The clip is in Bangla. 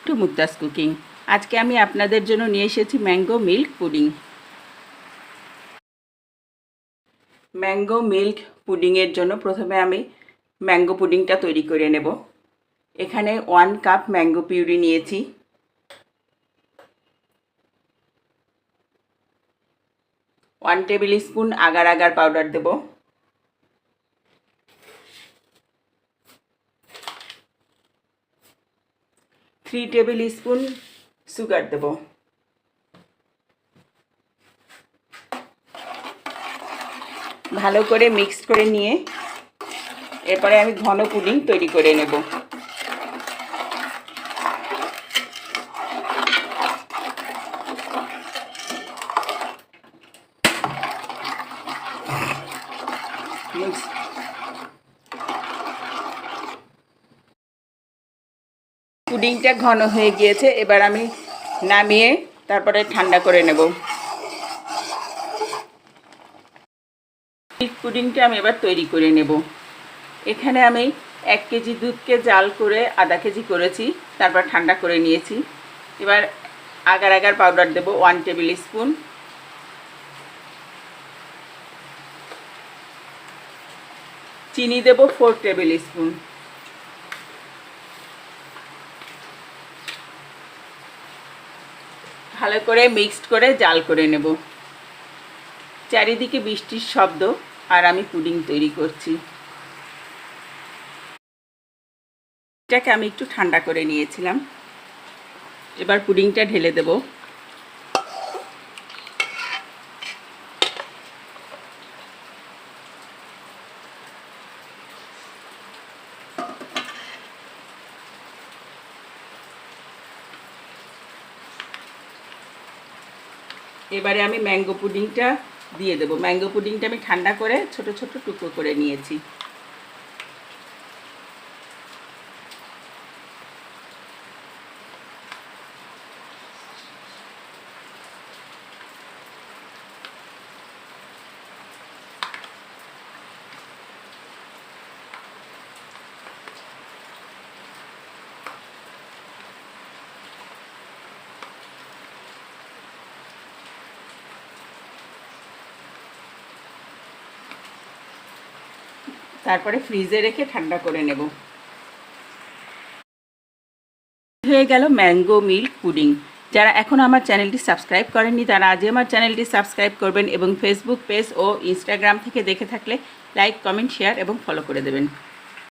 Two Mukta's cooking. আজকে আমি আপনাদের জন্য নিয়ে এসেছি mango milk pudding. Mango milk পুডিংয়ের জন্য প্রথমে আমি ম্যাঙ্গো পুডিংটা তৈরি করে নেব। এখানে 1 কাপ ম্যাঙ্গো পিউরি নিয়েছি, 1 tablespoon agar agar powder দেব, 3 টেবিল স্পুন সুগার দেব। ভালো করে মিক্স করে নিয়ে এরপরে আমি ঘন পুডিং তৈরি করে নেব। পুডিংটা ঘন হয়ে গিয়েছে, এবার আমি নামিয়ে তারপরে ঠান্ডা করে নেব। মিল্ক পুডিংটা আমি এবার তৈরি করে নেব। এখানে আমি 1 কেজি দুধকে জাল করে আধা কেজি করেছি, তারপর ঠান্ডা করে নিয়েছি। এবার আগার আগার পাউডার দেব 1 টেবিল স্পুন, চিনি দেব 4 টেবিল স্পুন, ভালো করে মিক্সড করে জাল করে নেব। চারিদিকে বৃষ্টির শব্দ আর আমি পুডিং তৈরি করছি। এটাকে আমি একটু ঠান্ডা করে নিয়েছিলাম। এবার পুডিংটা ঢেলে দেব। এবারে আমি ম্যাঙ্গো পুডিংটা দিয়ে দেব। ম্যাঙ্গো পুডিংটা আমি ঠান্ডা করে ছোট ছোট টুকরো করে নিয়েছি। তারপরে ফ্রিজে রেখে ঠান্ডা করে নেব। হয়ে গেল ম্যাঙ্গো মিল্ক পুডিং। যারা এখন আমার চ্যানেলটি সাবস্ক্রাইব করেননি তারা আজই আমার চ্যানেলটি সাবস্ক্রাইব করবেন এবং ফেসবুক পেজ ও ইনস্টাগ্রাম থেকে দেখে থাকলে লাইক, কমেন্ট, শেয়ার এবং ফলো করে দেবেন।